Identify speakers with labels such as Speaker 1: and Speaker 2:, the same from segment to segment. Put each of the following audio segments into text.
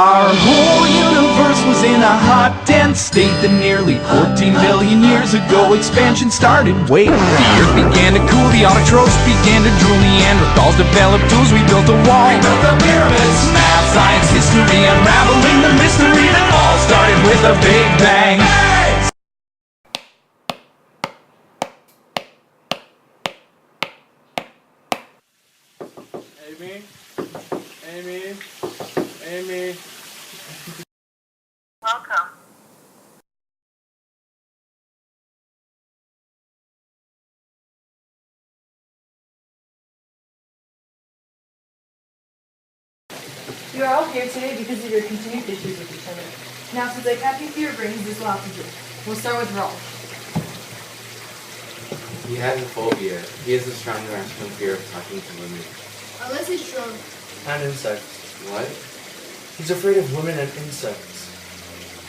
Speaker 1: Our whole universe was in a hot, dense state that nearly 14 billion years ago expansion started. Wait, the earth began to cool, the autotrophs began to drool, Neanderthals developed tools, we built a wall. We built the pyramids. Math, science, history, unraveling the mystery that all started with a big bang.
Speaker 2: Amy? Amy? Amy?
Speaker 3: Welcome.
Speaker 4: You are all here today because of your continued issues with each other. Now, since I can't for your brains, this will have to do. We'll start with Rolf.
Speaker 5: He has a phobia. He has a strong irrational fear of talking to women.
Speaker 6: Unless he's strong.
Speaker 2: And insects.
Speaker 5: What?
Speaker 2: He's afraid of women and insects.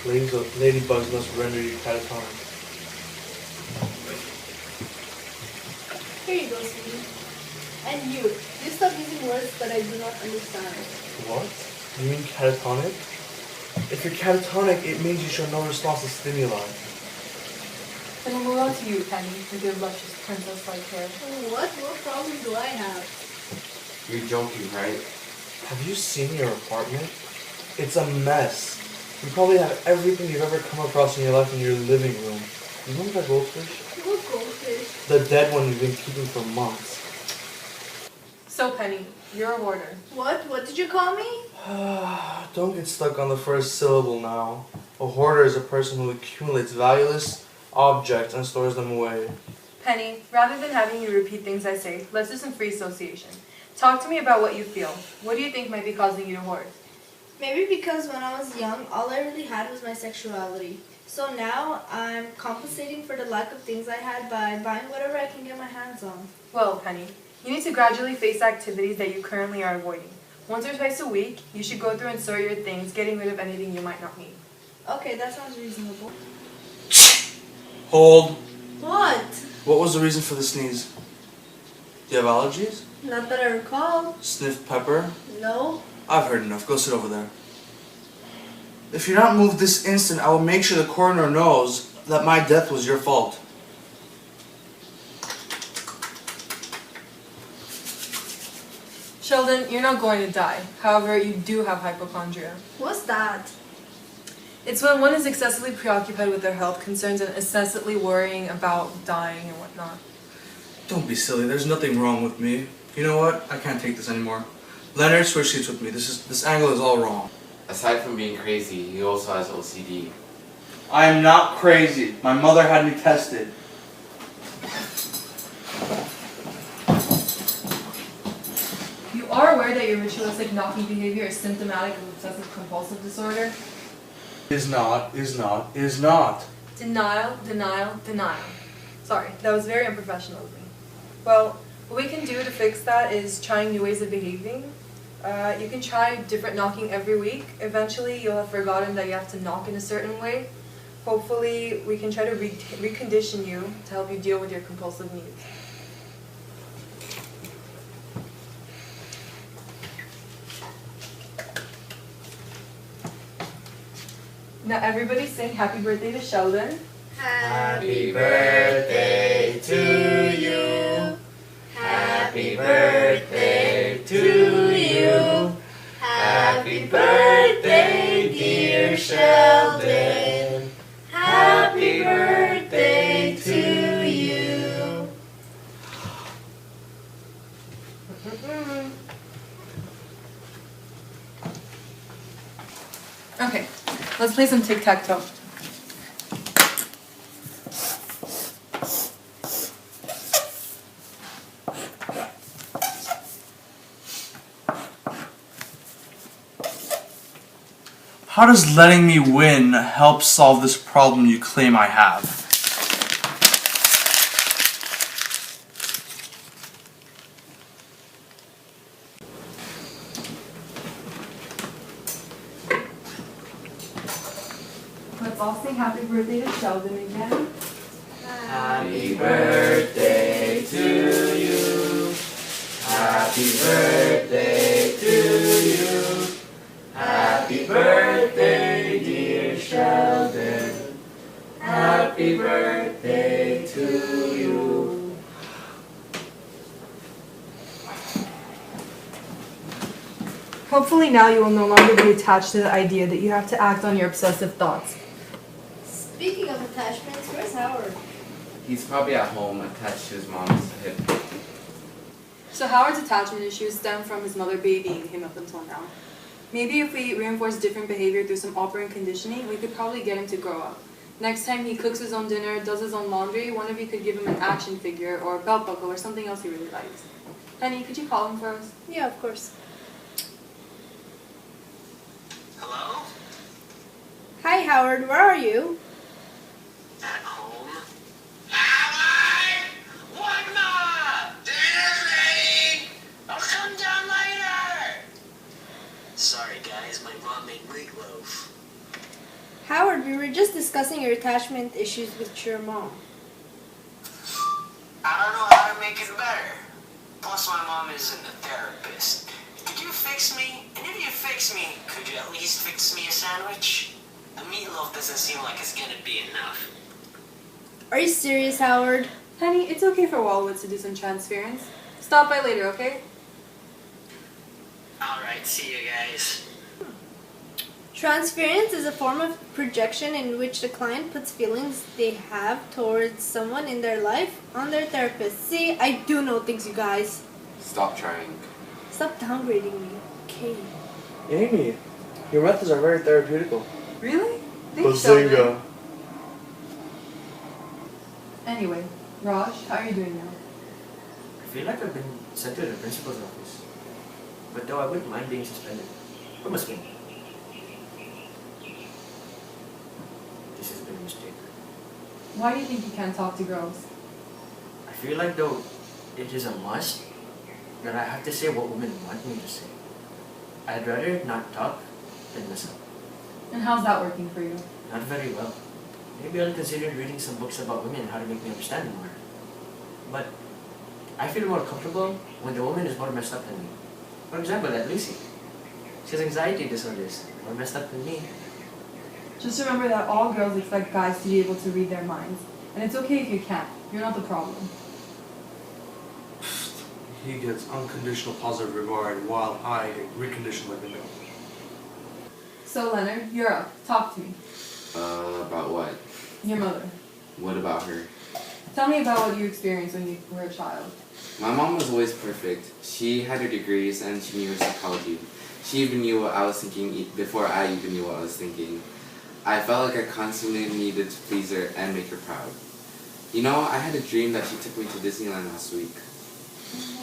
Speaker 2: Ladybugs must render you catatonic.
Speaker 6: Here you go, sweetie. And you stop using words that I do not understand.
Speaker 2: What? You mean catatonic? If you're catatonic, it means you show no response to stimuli.
Speaker 4: Then we'll move on to you, Penny, with your luscious princess-like hair.
Speaker 6: What problem do I have?
Speaker 5: You're joking, right?
Speaker 2: Have you seen your apartment? It's a mess. You probably have everything you've ever come across in your life in your living room. Remember that goldfish?
Speaker 6: What goldfish?
Speaker 2: The dead one you've been keeping for months.
Speaker 4: So, Penny, you're a hoarder.
Speaker 6: What? What did you call me?
Speaker 2: Don't get stuck on the first syllable now. A hoarder is a person who accumulates valueless objects and stores them away.
Speaker 4: Penny, rather than having you repeat things I say, let's do some free association. Talk to me about what you feel. What do you think might be causing you to hoard?
Speaker 6: Maybe because when I was young, all I really had was my sexuality. So now I'm compensating for the lack of things I had by buying whatever I can get my hands on.
Speaker 4: Well, Penny, you need to gradually face activities that you currently are avoiding. Once or twice a week, you should go through and sort your things, getting rid of anything you might not need.
Speaker 6: Okay, that sounds reasonable.
Speaker 2: Hold.
Speaker 6: What?
Speaker 2: What was the reason for the sneeze? Do you have allergies?
Speaker 6: Not that I recall.
Speaker 2: Sniff pepper?
Speaker 6: No.
Speaker 2: I've heard enough. Go sit over there. If you're not moved this instant, I will make sure the coroner knows that my death was your fault.
Speaker 4: Sheldon, you're not going to die. However, you do have hypochondria.
Speaker 6: What's that?
Speaker 4: It's when one is excessively preoccupied with their health concerns and incessantly worrying about dying and whatnot.
Speaker 2: Don't be silly. There's nothing wrong with me. You know what? I can't take this anymore. Leonard, switch seats with me. This angle is all wrong.
Speaker 5: Aside from being crazy, he also has OCD.
Speaker 2: I am not crazy. My mother had me tested.
Speaker 4: You are aware that your ritualistic knocking behavior is symptomatic of obsessive compulsive disorder?
Speaker 2: Is not.
Speaker 4: Denial, denial, denial. Sorry, that was very unprofessional of me. Well, what we can do to fix that is trying new ways of behaving. You can try different knocking every week. Eventually, you'll have forgotten that you have to knock in a certain way. Hopefully, we can try to recondition you to help you deal with your compulsive needs. Now everybody sing happy birthday to Sheldon.
Speaker 6: Happy
Speaker 5: birthday
Speaker 6: to you. Happy birthday to you. Happy birthday, dear Sheldon. Happy birthday to you.
Speaker 4: Okay, let's play some tic-tac-toe.
Speaker 2: How does letting me win help solve this problem you claim I have?
Speaker 4: Let's all sing happy birthday to Sheldon again.
Speaker 5: Happy birthday to you. Happy birthday to you. Happy birthday.
Speaker 4: Hopefully now you will no longer be attached to the idea that you have to act on your obsessive thoughts.
Speaker 6: Speaking of attachments, where's Howard?
Speaker 5: He's probably at home attached to his mom's hip.
Speaker 4: So Howard's attachment issues stem from his mother babying him up until now. Maybe if we reinforce different behavior through some operant conditioning, we could probably get him to grow up. Next time he cooks his own dinner, does his own laundry, one of you could give him an action figure or a belt buckle or something else he really likes. Penny, could you call him for us?
Speaker 6: Yeah, of course.
Speaker 3: Hello?
Speaker 6: Hi, Howard. Where are you?
Speaker 3: At home? Howard! One more! Dinner's ready! I'll come down later! Sorry guys, my mom made meatloaf.
Speaker 6: Howard, we were just discussing your attachment issues with your mom.
Speaker 3: I don't know how to make it better. Plus my mom isn't a therapist. Could you fix me? And if you fix me, could you at least fix me a sandwich? The meatloaf doesn't seem like it's gonna be enough.
Speaker 6: Are you serious, Howard?
Speaker 4: Penny, it's okay for Wallowitz to do some transference. Stop by later, okay?
Speaker 3: Alright, see you guys.
Speaker 6: Transference is a form of projection in which the client puts feelings they have towards someone in their life on their therapist. See, I do know things, you guys.
Speaker 5: Stop trying.
Speaker 6: Stop downgrading me, okay?
Speaker 2: Amy, your methods are very therapeutical.
Speaker 4: Really? Thanks, Sheldon.
Speaker 2: Bazinga.
Speaker 4: Anyway, Raj, how are you doing now?
Speaker 7: I feel like I've been sent to the principal's office. But though I wouldn't mind being suspended. From a scheme. This has been a mistake.
Speaker 4: Why do you think you can't talk to girls?
Speaker 7: I feel like though it is a must that I have to say what women want me to say. I'd rather not talk than listen.
Speaker 4: And how's that working for you?
Speaker 7: Not very well. Maybe I'll consider reading some books about women and how to make me understand them more. But I feel more comfortable when the woman is more messed up than me. For example, that Lucy. She has anxiety disorders, more messed up than me.
Speaker 4: Just remember that all girls expect guys to be able to read their minds. And it's okay if you can't. You're not the problem.
Speaker 2: He gets unconditional positive regard while I get reconditioned like a no.
Speaker 4: So Leonard, you're up. Talk to me.
Speaker 5: About what?
Speaker 4: Your mother.
Speaker 5: What about her?
Speaker 4: Tell me about what you experienced when you were a child.
Speaker 5: My mom was always perfect. She had her degrees and she knew her psychology. She even knew what I was thinking before I even knew what I was thinking. I felt like I constantly needed to please her and make her proud. You know, I had a dream that she took me to Disneyland last week.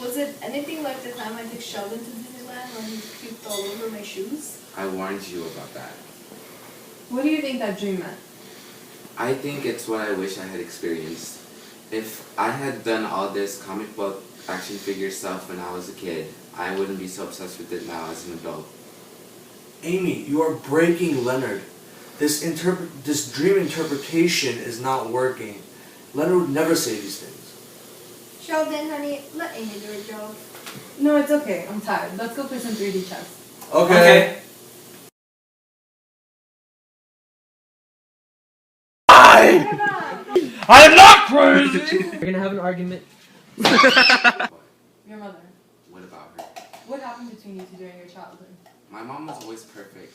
Speaker 6: Was it anything like the time I took Sheldon to Disneyland when he puked all over my shoes?
Speaker 5: I warned you about that.
Speaker 4: What do you think that dream meant?
Speaker 5: I think it's what I wish I had experienced. If I had done all this comic book action figure stuff when I was a kid, I wouldn't be so obsessed with it now as an adult.
Speaker 2: Amy, you are breaking Leonard. This dream interpretation is not working. Leonard would never say these things.
Speaker 6: Sheldon, honey, let Amy do her job.
Speaker 4: No, it's okay. I'm tired. Let's go play some 3D chess.
Speaker 2: Okay.
Speaker 8: I'm not crazy! We're gonna have an argument.
Speaker 4: Your mother.
Speaker 5: What about her?
Speaker 4: What happened between you two during your childhood?
Speaker 5: My mom was always perfect.